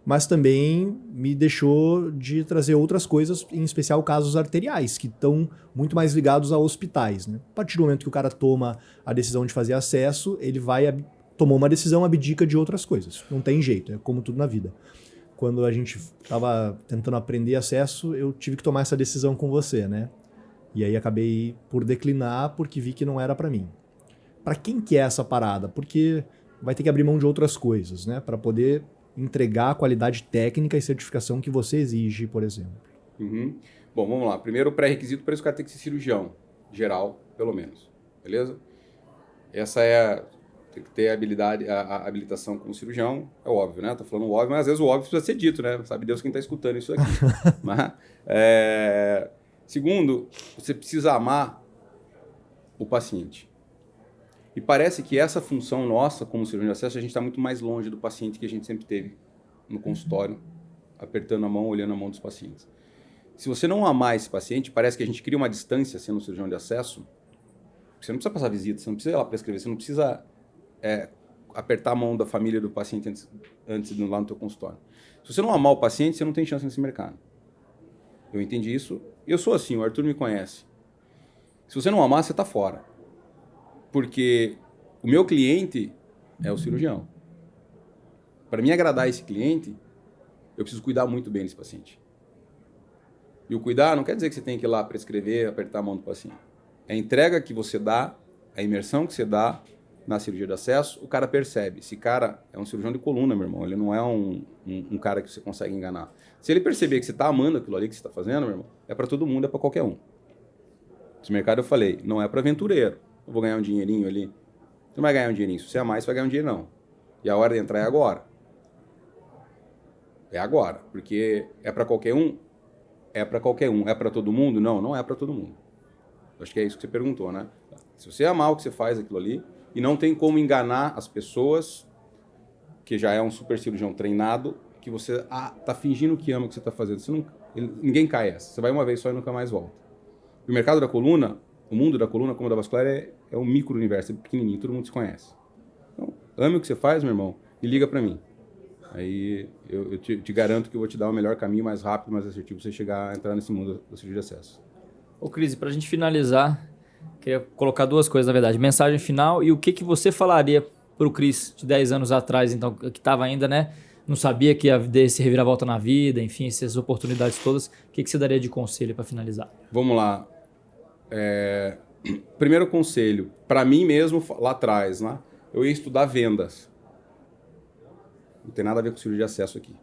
mas também me deixou de trazer outras coisas, em especial casos arteriais, que estão muito mais ligados a hospitais, né? A partir do momento que o cara toma a decisão de fazer acesso, ele tomou uma decisão, abdica de outras coisas. Não tem jeito, é como tudo na vida. Quando a gente estava tentando aprender acesso, eu tive que tomar essa decisão com você, né? E aí acabei por declinar porque vi que não era para mim. Para quem que é essa parada? Porque vai ter que abrir mão de outras coisas, né? Para poder entregar a qualidade técnica e certificação que você exige, por exemplo. Uhum. Bom, vamos lá. Primeiro, o pré-requisito para esse cara tem que ser cirurgião, geral, pelo menos. Beleza? Essa tem que ter a habilitação como cirurgião, é óbvio, né? Tô falando óbvio, mas às vezes o óbvio precisa ser dito, né? Sabe Deus quem está escutando isso aqui. Mas, segundo, você precisa amar o paciente. E parece que essa função nossa como cirurgião de acesso, a gente está muito mais longe do paciente que a gente sempre teve no consultório, apertando a mão, olhando a mão dos pacientes. Se você não amar esse paciente, parece que a gente cria uma distância sendo cirurgião de acesso. Você não precisa passar visita, você não precisa ir lá prescrever, você não precisa apertar a mão da família do paciente antes de ir lá no teu consultório. Se você não amar o paciente, você não tem chance nesse mercado. Eu entendi isso. Eu sou assim, o Arthur me conhece. Se você não amar, você está fora. Porque o meu cliente é o cirurgião. Para mim agradar esse cliente, eu preciso cuidar muito bem desse paciente. E o cuidar não quer dizer que você tem que ir lá prescrever, apertar a mão do paciente. É a entrega que você dá, a imersão que você dá na cirurgia de acesso, o cara percebe. Esse cara é um cirurgião de coluna, meu irmão. Ele não é um cara que você consegue enganar. Se ele perceber que você está amando aquilo ali que você está fazendo, meu irmão, é para todo mundo, é para qualquer um. Esse mercado, eu falei, não é para aventureiro. Eu vou ganhar um dinheirinho ali. Você não vai ganhar um dinheirinho. Se você amar, você vai ganhar um dinheiro, não. E a hora de entrar é agora. É agora. Porque é para qualquer um? É para qualquer um. É para todo mundo? Não, não é para todo mundo. Acho que é isso que você perguntou, né? Se você amar o que você faz, aquilo ali, e não tem como enganar as pessoas, que já é um super cirurgião treinado, que você tá fingindo que ama o que você está fazendo. Ninguém cai essa. Você vai uma vez só e nunca mais volta. E o mercado da coluna, o mundo da coluna, como da vascular, é um micro-universo, é pequenininho, todo mundo se conhece. Então, ame o que você faz, meu irmão, e liga para mim. Aí eu te garanto que eu vou te dar o melhor caminho, mais rápido, mais assertivo, para você chegar a entrar nesse mundo da cirurgia de acesso. Ô, Cris, para a gente finalizar, queria colocar duas coisas, na verdade. Mensagem final e o que você falaria pro Cris de 10 anos atrás, então, que estava ainda, né? Não sabia que ia ter esse reviravolta na vida, enfim, essas oportunidades todas. O que você daria de conselho para finalizar? Vamos lá. Primeiro conselho, para mim mesmo, lá atrás, né? Eu ia estudar vendas. Não tem nada a ver com cirurgia de acesso aqui.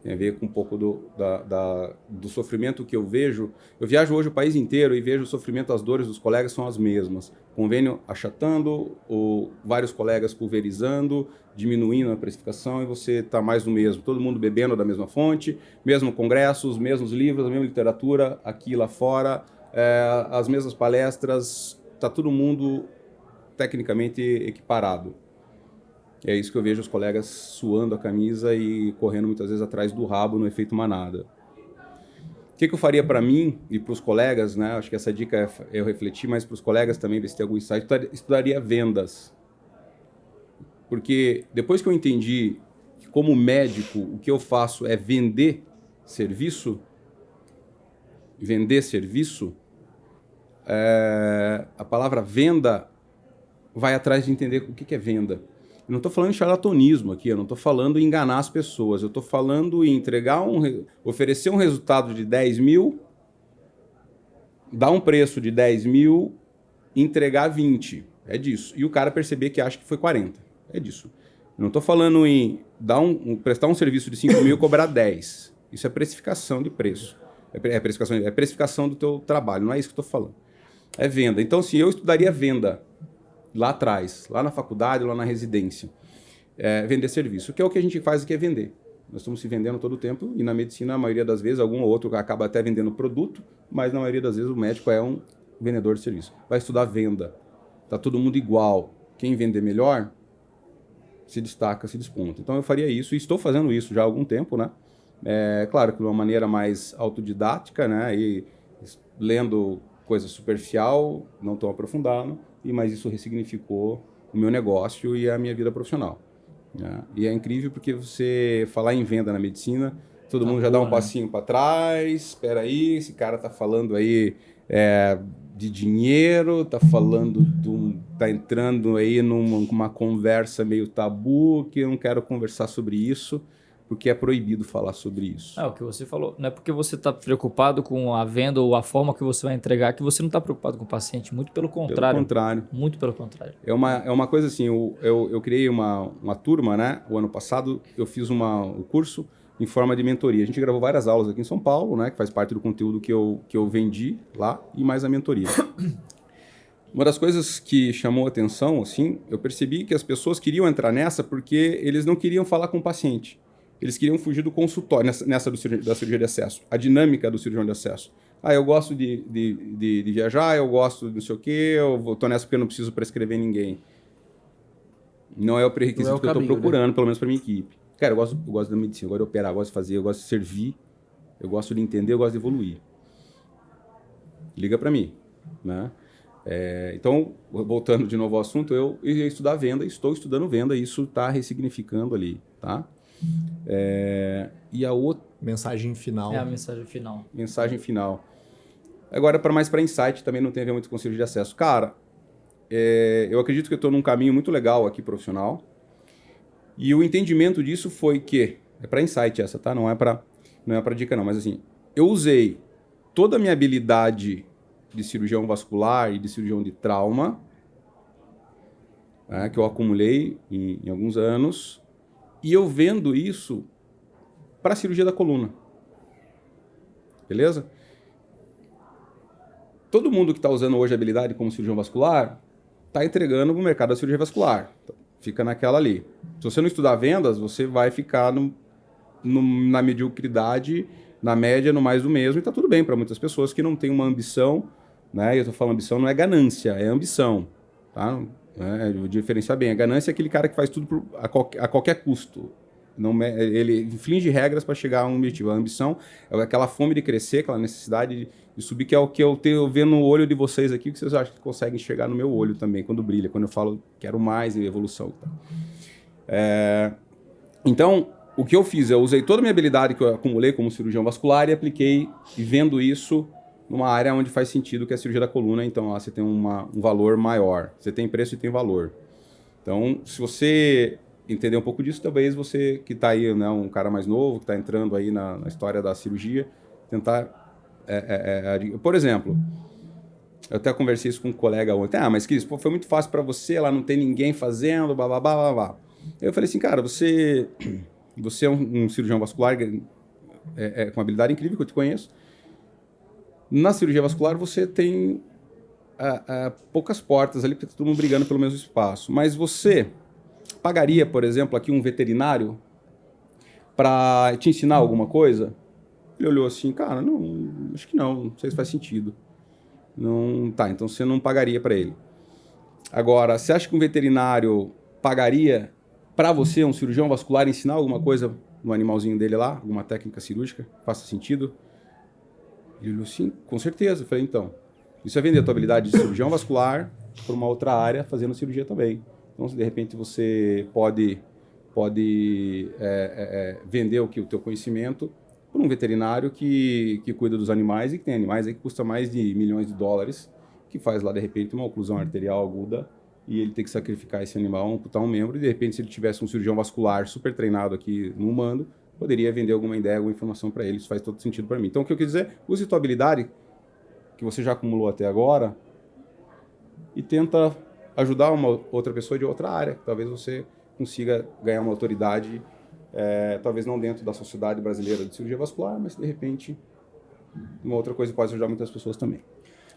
Tem a ver com um pouco do sofrimento que eu vejo. Eu viajo hoje o país inteiro e vejo o sofrimento, as dores dos colegas são as mesmas. Convênio achatando, vários colegas pulverizando, diminuindo a precificação e você está mais do mesmo. Todo mundo bebendo da mesma fonte, mesmo congressos, mesmos livros, a mesma literatura aqui e lá fora, as mesmas palestras, está todo mundo tecnicamente equiparado. É isso que eu vejo os colegas suando a camisa e correndo muitas vezes atrás do rabo no efeito manada. O que eu faria para mim e para os colegas, né? Acho que essa dica é eu refletir, mas para os colegas também, ver se tem algum insight, estudaria vendas. Porque depois que eu entendi que como médico o que eu faço é vender serviço, a palavra venda vai atrás de entender o que é venda. Eu não estou falando em charlatanismo aqui, eu não estou falando em enganar as pessoas, eu estou falando em oferecer um resultado de 10 mil, dar um preço de 10 mil, entregar 20. É disso. E o cara perceber que acha que foi 40. É disso. Eu não estou falando em prestar um serviço de 5 mil e cobrar 10. Isso é precificação de preço. É precificação do teu trabalho, não é isso que eu estou falando. É venda. Então, eu estudaria venda lá atrás, lá na faculdade, lá na residência. Vender serviço, que é o que a gente faz aqui, é vender. Nós estamos se vendendo todo o tempo e na medicina, a maioria das vezes, algum ou outro acaba até vendendo produto, mas na maioria das vezes o médico é um vendedor de serviço. Vai estudar venda. Está todo mundo igual. Quem vender melhor se destaca, se desponta. Então eu faria isso e estou fazendo isso já há algum tempo, né? Claro que de uma maneira mais autodidática, né? E lendo coisa superficial, não tão aprofundado, mas isso ressignificou o meu negócio e a minha vida profissional. Né? E é incrível porque você falar em venda na medicina, todo mundo já dá um passinho para trás, espera aí, esse cara tá falando aí de dinheiro, tá falando, tá entrando aí numa conversa meio tabu, que eu não quero conversar sobre isso, porque é proibido falar sobre isso. É o que você falou. Não é porque você está preocupado com a venda ou a forma que você vai entregar que você não está preocupado com o paciente. Muito pelo contrário. Pelo contrário. Muito pelo contrário. É uma coisa assim, eu criei uma turma, né? O ano passado eu fiz um curso em forma de mentoria. A gente gravou várias aulas aqui em São Paulo, né? Que faz parte do conteúdo que eu vendi lá e mais a mentoria. Uma das coisas que chamou a atenção, assim, eu percebi que as pessoas queriam entrar nessa porque eles não queriam falar com o paciente. Eles queriam fugir do consultório, da cirurgia de acesso, a dinâmica do cirurgião de acesso. Eu gosto de viajar, eu gosto de não sei o quê, eu tô nessa porque eu não preciso prescrever ninguém. Não é o pré-requisito que eu estou procurando, né? Pelo menos para minha equipe. Cara, eu gosto da medicina, eu gosto de operar, eu gosto de fazer, eu gosto de servir, eu gosto de entender, eu gosto de evoluir. Liga para mim, né? Então, voltando de novo ao assunto, eu ia estudar venda, estou estudando venda, e isso está ressignificando ali, tá? E a outra... Mensagem final. A mensagem final. Mensagem final. Agora, mais para insight, também não tem a ver muito com cirurgia de acesso. Cara, eu acredito que eu estou num caminho muito legal aqui profissional. E o entendimento disso foi que... É para insight essa, tá? Não é para dica não, mas assim... Eu usei toda a minha habilidade de cirurgião vascular e de cirurgião de trauma, que eu acumulei em alguns anos... E eu vendo isso para a cirurgia da coluna. Beleza? Todo mundo que está usando hoje a habilidade como cirurgião vascular está entregando no mercado da cirurgia vascular. Fica naquela ali. Se você não estudar vendas, você vai ficar na mediocridade, na média, no mais do mesmo. E está tudo bem para muitas pessoas que não têm uma ambição. Né? Eu estou falando ambição, não é ganância, é ambição. Tá? Eu vou diferenciar bem. A ganância é aquele cara que faz tudo a qualquer custo. Ele inflige regras para chegar a um objetivo. A ambição é aquela fome de crescer, aquela necessidade de subir, que é o que eu vendo no olho de vocês aqui, que vocês acham que conseguem chegar no meu olho também, quando brilha, quando eu falo quero mais e evolução. Então, o que eu fiz? Eu usei toda a minha habilidade que eu acumulei como cirurgião vascular e apliquei, e vendo isso numa área onde faz sentido, que é a cirurgia da coluna. Então lá você tem um valor maior. Você tem preço e tem valor. Então, se você entender um pouco disso, talvez você que está aí, né, um cara mais novo, que está entrando aí na história da cirurgia, tentar... por exemplo, eu até conversei isso com um colega ontem. Mas Cris, foi muito fácil para você, lá não tem ninguém fazendo, blá, blá, blá, blá, blá. Eu falei assim, cara, você é um cirurgião vascular com uma habilidade incrível, que eu te conheço. Na cirurgia vascular, você tem poucas portas ali, porque está todo mundo brigando pelo mesmo espaço. Mas você pagaria, por exemplo, aqui um veterinário para te ensinar alguma coisa? Ele olhou assim, cara, não, acho que não sei se faz sentido. Não, tá, então você não pagaria para ele. Agora, você acha que um veterinário pagaria para você, um cirurgião vascular, ensinar alguma coisa no animalzinho dele lá, alguma técnica cirúrgica, faça sentido? Ele olhou assim, com certeza. Eu falei, então, isso é vender a tua habilidade de cirurgião vascular para uma outra área fazendo cirurgia também. Então, se de repente você pode vender o teu conhecimento por um veterinário que cuida dos animais e que tem animais aí que custa mais de milhões de dólares, que faz lá, de repente, uma oclusão arterial aguda e ele tem que sacrificar esse animal, amputar um membro, e de repente, se ele tivesse um cirurgião vascular super treinado aqui no humano, poderia vender alguma ideia, alguma informação para ele. Isso faz todo sentido para mim. Então, o que eu quis dizer, use a tua habilidade que você já acumulou até agora e tenta ajudar uma outra pessoa de outra área. Talvez você consiga ganhar uma autoridade, talvez não dentro da Sociedade Brasileira de Cirurgia Vascular, mas de repente uma outra coisa pode ajudar muitas pessoas também.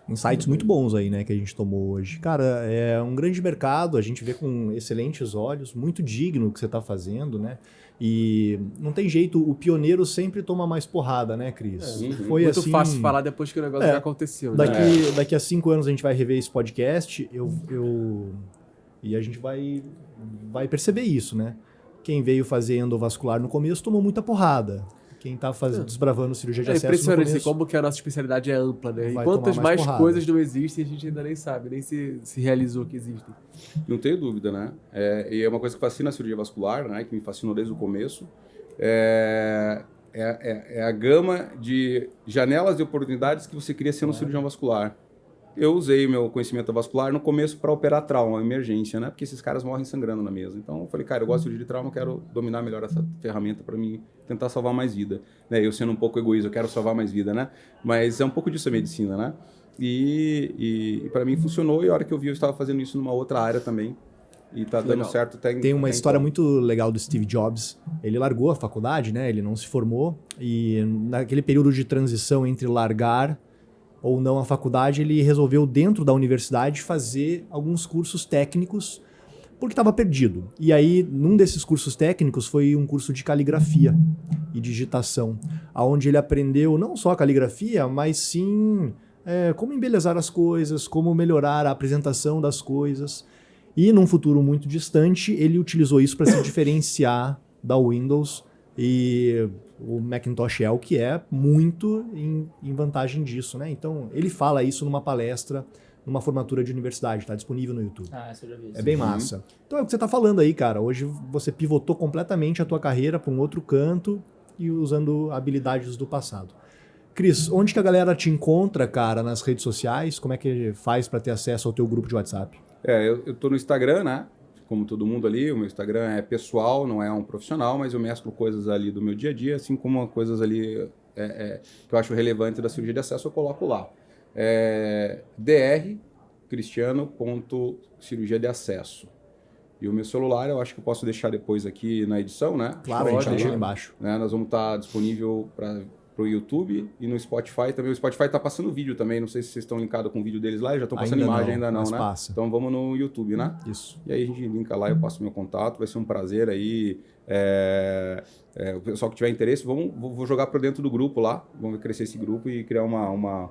Insights muito bons aí, né, que a gente tomou hoje. Cara, é um grande mercado, a gente vê com excelentes olhos, muito digno o que você está fazendo, né? E não tem jeito, o pioneiro sempre toma mais porrada, né, Cris? Foi muito assim, fácil falar depois que o negócio já aconteceu. Né? Daqui a 5 anos a gente vai rever esse podcast e a gente vai perceber isso, né? Quem veio fazer endovascular no começo tomou muita porrada. Quem está desbravando cirurgia de acesso no começo... É impressionante como que a nossa especialidade é ampla, né? E quantas mais coisas não existem, a gente ainda nem sabe, nem se realizou que existem. Não tenho dúvida, né? E é uma coisa que fascina a cirurgia vascular, né? Que me fascinou desde o começo. É a gama de janelas de oportunidades que você cria sendo um cirurgião vascular. Eu usei meu conhecimento vascular no começo para operar trauma, emergência, né? Porque esses caras morrem sangrando na mesa. Então eu falei, cara, eu gosto de cirurgia de trauma, quero dominar melhor essa ferramenta para mim tentar salvar mais vida. Né? Eu sendo um pouco egoísta, eu quero salvar mais vida, né? Mas é um pouco disso a medicina, né? E para mim funcionou, e a hora que eu vi, eu estava fazendo isso numa outra área também. E tá dando certo. Tem uma história muito legal do Steve Jobs. Ele largou a faculdade, né? Ele não se formou. E naquele período de transição entre largar ou não a faculdade, ele resolveu, dentro da universidade, fazer alguns cursos técnicos, porque estava perdido. E aí, num desses cursos técnicos, foi um curso de caligrafia e digitação, onde ele aprendeu não só a caligrafia, mas sim como embelezar as coisas, como melhorar a apresentação das coisas. E, num futuro muito distante, ele utilizou isso para se diferenciar da Windows e o Macintosh é o que é muito em vantagem disso, né? Então, ele fala isso numa palestra, numa formatura de universidade, está disponível no YouTube. Essa eu já vi isso. É bem massa. Então, é o que você está falando aí, cara. Hoje você pivotou completamente a tua carreira para um outro canto e usando habilidades do passado. Cris, onde que a galera te encontra, cara, nas redes sociais? Como é que faz para ter acesso ao teu grupo de WhatsApp? Eu tô no Instagram, né? Como todo mundo ali, o meu Instagram é pessoal, não é um profissional, mas eu mesclo coisas ali do meu dia a dia, assim como coisas ali que eu acho relevante da cirurgia de acesso, eu coloco lá. drcristiano.cirurgia de acesso. E o meu celular, eu acho que eu posso deixar depois aqui na edição, né? Claro, a gente deixa ali embaixo. Né? Nós vamos estar disponível para o YouTube e no Spotify também. O Spotify está passando vídeo também, não sei se vocês estão linkados com o vídeo deles lá, já estão passando imagem ainda não, né? Passa. Então vamos no YouTube, né? Isso. E aí a gente linka lá, eu passo meu contato, vai ser um prazer aí. O pessoal que tiver interesse, vou jogar para dentro do grupo lá, vamos crescer esse grupo e criar uma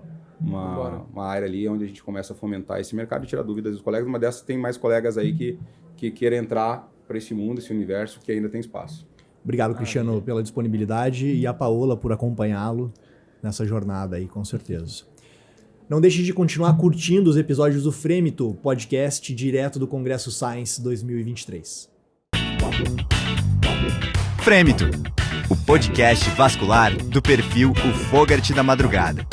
área ali onde a gente começa a fomentar esse mercado e tirar dúvidas dos colegas. Uma dessas tem mais colegas aí que queiram entrar para esse mundo, esse universo, que ainda tem espaço. Obrigado, Cristiano, pela disponibilidade e a Paola por acompanhá-lo nessa jornada aí, com certeza. Não deixe de continuar curtindo os episódios do Frêmito, podcast direto do Congresso Science 2023. Frêmito, o podcast vascular do perfil O Fogart da Madrugada.